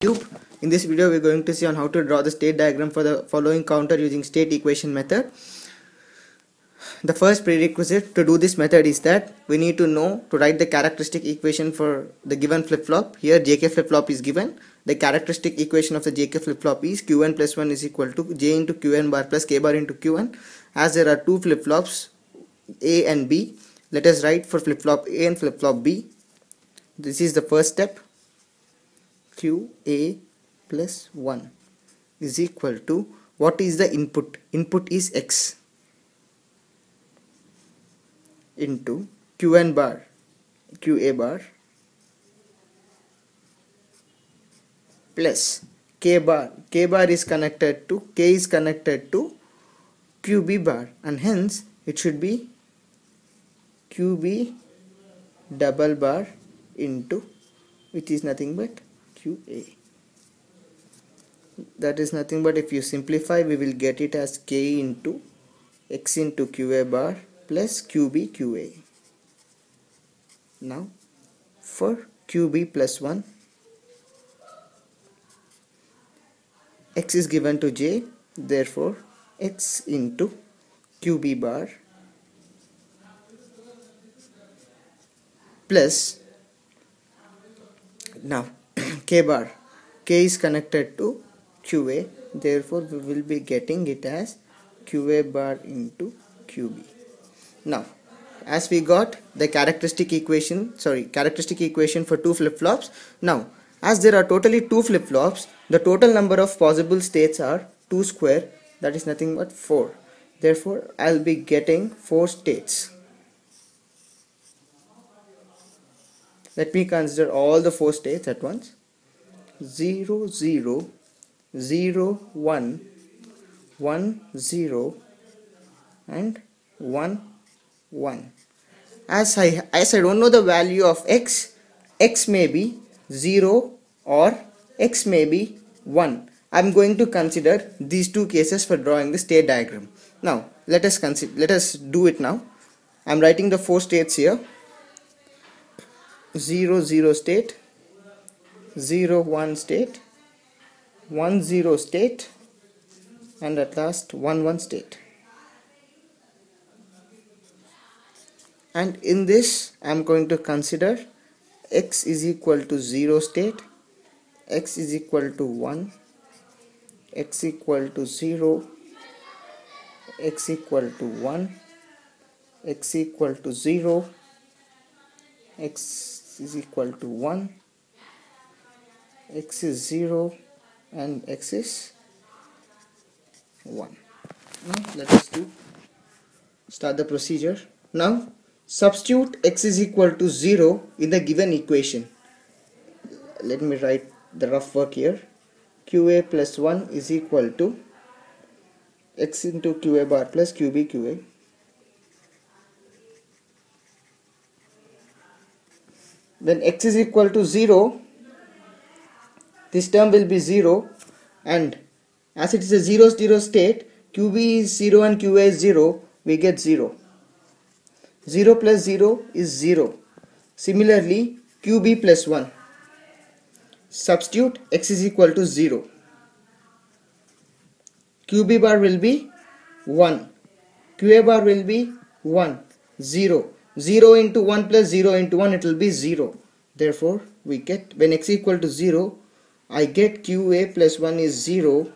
Cube. In this video, we're going to see on how to draw the state diagram for the following counter using state equation method. The first prerequisite to do this method is that we need to know to write the characteristic equation for the given flip-flop. Here JK flip-flop is given. The characteristic equation of the JK flip-flop is Qn plus 1 is equal to J into Qn bar plus K bar into Qn. As there are two flip-flops A and B, let us write for flip-flop A and flip-flop B. This is the first step. QA plus 1 is equal to, what is the input? Input is X into Qn bar, QA bar plus K bar. K bar is connected to, K is connected to QB bar, and hence it should be QB double bar into, which is nothing but QA. That is nothing but, if you simplify, we will get it as K into X into QA bar plus QB QA. Now for QB plus 1, X is given to J, therefore X into QB bar plus, now K bar, K is connected to QA, therefore we will be getting it as QA bar into QB. Now as we got the characteristic equation for two flip-flops, now as there are totally two flip-flops, the total number of possible states are 2 square, that is nothing but 4. Therefore I'll be getting 4 states. Let me consider all the 4 states at once. 0 0 0 1 1 0 and 1 1. As I don't know the value of X may be 0 or X may be 1. I'm going to consider these two cases for drawing the state diagram. Now let us do it now. I'm writing the 4 states here. 0 0 state, 0 1 state, 1 0 state, and at last 1 1 state. And in this I am going to consider X is equal to 0 state, X is equal to 1, X equal to 0, X equal to 1, X equal to 0, X is equal to 1, X is 0, and X is 1. Now let us start the procedure. Now substitute X is equal to 0 in the given equation. Let me write the rough work here. QA plus 1 is equal to X into QA bar plus QB QA. When X is equal to 0, this term will be 0, and as it is a 0 0 state, QB is 0 and QA is 0, we get 0. 0 plus 0 is 0. Similarly, QB plus 1. Substitute X is equal to 0. QB bar will be 1. QA bar will be 1. 0. 0 into 1 plus 0 into 1, it will be 0. Therefore, we get, when X equal to 0, I get QA plus 1 is 0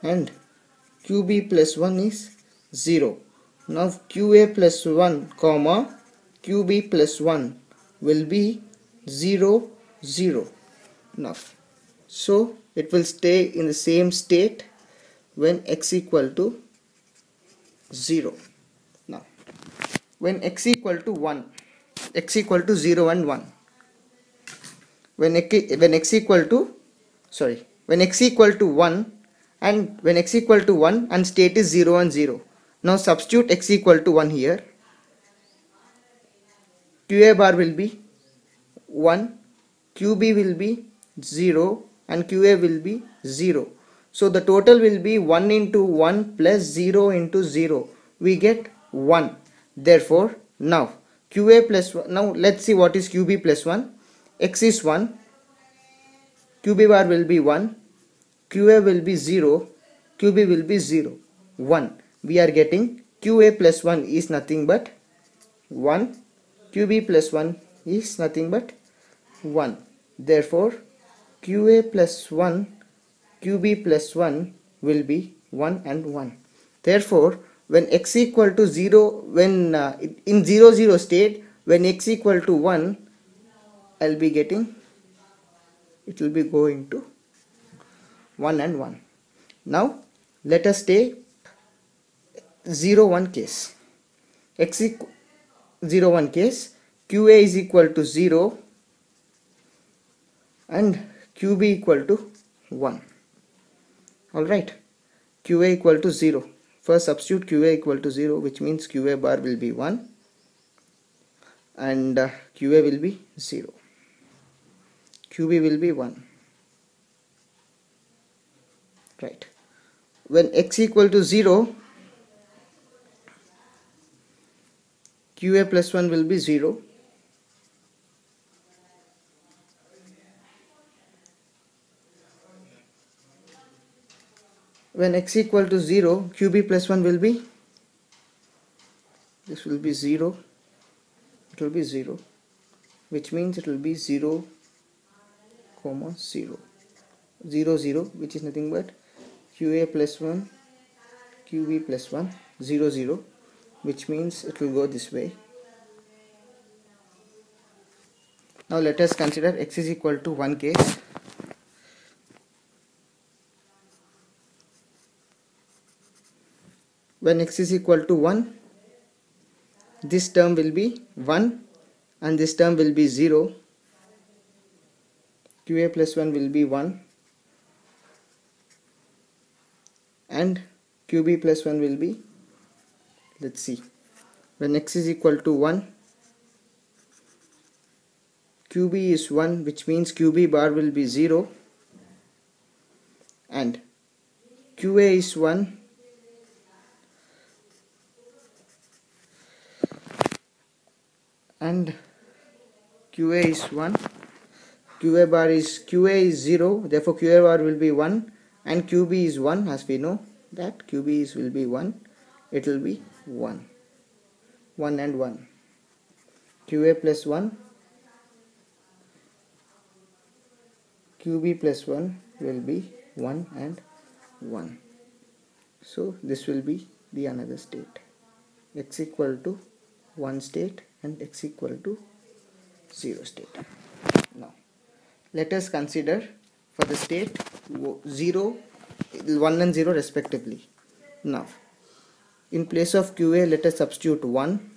and QB plus 1 is 0. Now QA plus 1 comma QB plus 1 will be 0 0. Now so it will stay in the same state when X equal to 0. Now when X equal to 1, X equal to 0 and 1, when X equal to 1 and state is 0 and 0. Now substitute X equal to 1 here. QA bar will be 1, QB will be 0, and QA will be 0. So the total will be 1 into 1 plus 0 into 0. We get 1. Therefore, now QA plus 1, now let's see what is QB plus 1. X is 1, QB bar will be 1, QA will be 0, QB will be 0, 1. We are getting QA plus 1 is nothing but 1, QB plus 1 is nothing but 1. Therefore, QA plus 1, QB plus 1 will be 1 and 1. Therefore, when x equal to 0, when in 0 0 state, when x equal to 1, I'll be getting, it will be going to 1 and 1. Now let us take 0 1 case. X equal 0 1 case, QA is equal to 0 and QB equal to 1. Alright, QA equal to 0. First substitute QA equal to 0, which means QA bar will be 1 and QA will be 0. QB will be 1. Right. When x equal to 0, QA plus 1 will be 0. When x equal to 0, QB plus 1 will be, this will be 0, it will be 0, which means it will be 0, 0, 0, 0, which is nothing but QA plus 1, QB plus 1, 0, 0, which means it will go this way. Now let us consider x is equal to 1 case. When x is equal to 1, this term will be 1 and this term will be 0. QA plus 1 will be 1 and QB plus 1 will be, let's see, when x is equal to 1, QB is 1, which means QB bar will be 0 and QA is 1 and QA is 1, QA is 0, therefore QA bar will be 1 and QB is 1, as we know that QB will be 1, it will be 1, 1 and 1, QA plus 1, QB plus 1 will be 1 and 1. So this will be the another state, x equal to 1 state and x equal to 0 state. Now let us consider for the state 0, 1 and 0 respectively. Now in place of QA, let us substitute 1,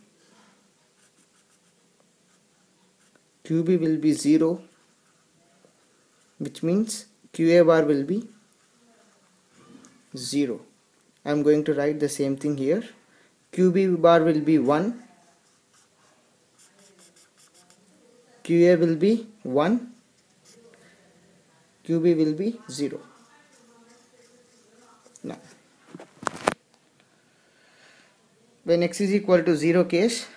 QB will be 0, which means QA bar will be 0. I am going to write the same thing here. QB bar will be 1, QA will be 1, QB will be 0. Now when x is equal to 0 case,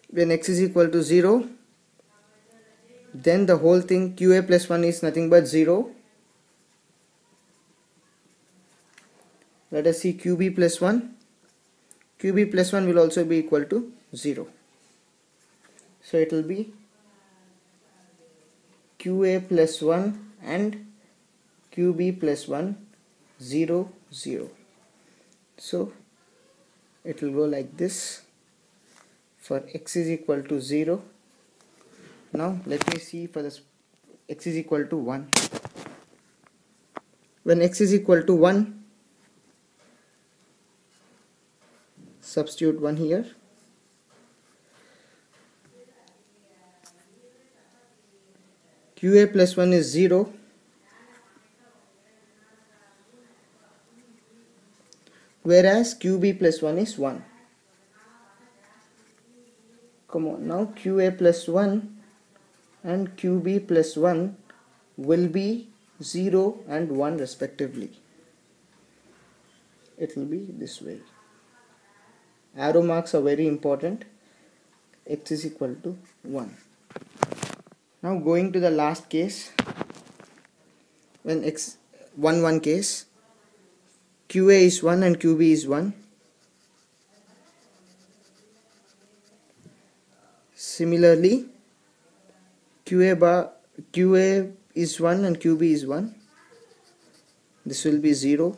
when x is equal to 0, then the whole thing QA plus 1 is nothing but 0. Let us see QB plus 1. QB plus 1 will also be equal to 0. So it will be QA plus 1 and QB plus 1, 0, 0. So it will go like this for x is equal to 0. Now let me see for this x is equal to 1. When x is equal to 1, substitute 1 here. QA plus 1 is 0. Whereas QB plus 1 is 1. Come on, now QA plus 1 and QB plus 1 will be 0 and 1 respectively. It will be this way. Arrow marks are very important. X is equal to 1. Now going to the last case, when x 1 case, QA is 1 and QB is 1. Similarly, QA is 1 and QB is 1. This will be 0.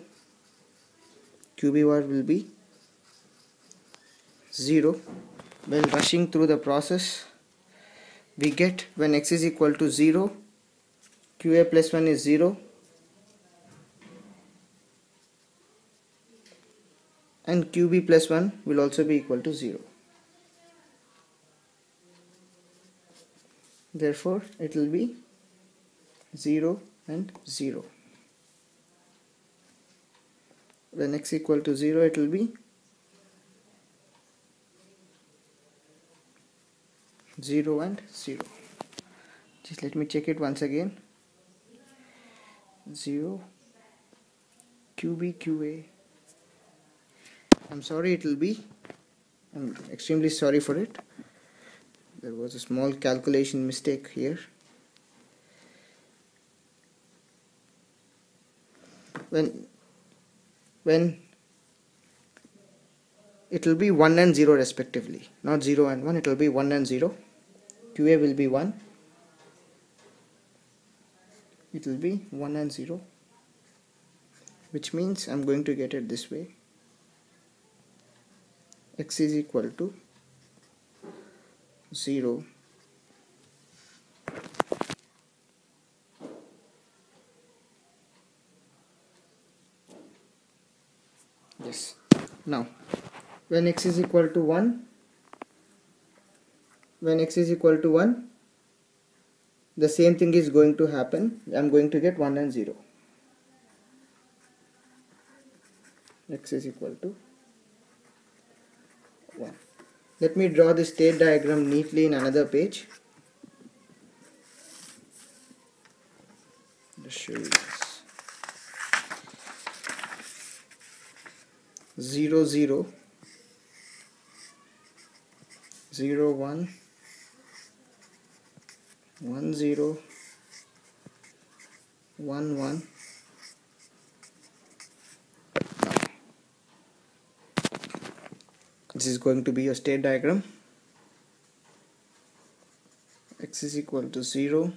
QB bar will be 0. When rushing through the process, we get when x is equal to 0, QA plus 1 is 0 and QB plus 1 will also be equal to 0. Therefore, it will be 0 and 0. When x equal to 0, it will be 0 and 0. Just let me check it once again. 0 QB QA. I'm sorry, it will be, I'm extremely sorry for it. There was a small calculation mistake here. When it will be 1 and 0 respectively, not 0 and 1, it will be 1 and 0. QA will be 1. It will be 1 and 0, which means I'm going to get it this way. X is equal to 0 yes. Now when x is equal to 1, the same thing is going to happen. I'm going to get 1 and 0. X is equal to 1. Let me draw the state diagram neatly in another page. Let's show you this. 0 0 0 1 1 0 1 1. This is going to be your state diagram. X is equal to 0,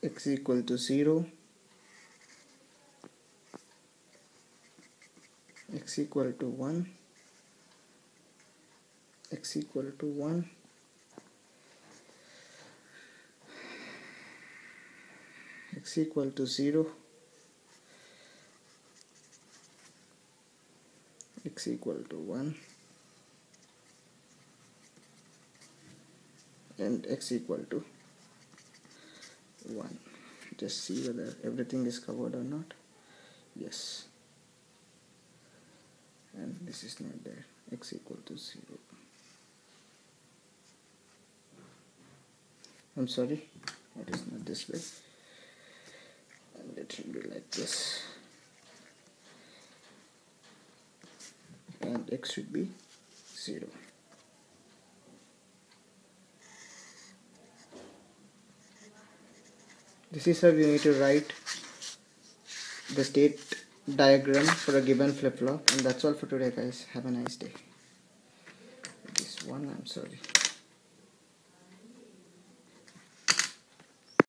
x is equal to 0, x equal to 1, x equal to 1, x equal to 0, x equal to 1, and x equal to 1. Just see whether everything is covered or not. Yes, and this is not there. X equal to 0. I'm sorry, it is not this way, and it should be like this, and x should be 0. This is how you need to write the state diagram for a given flip-flop. And that's all for today, guys. Have a nice day. This one, I'm sorry.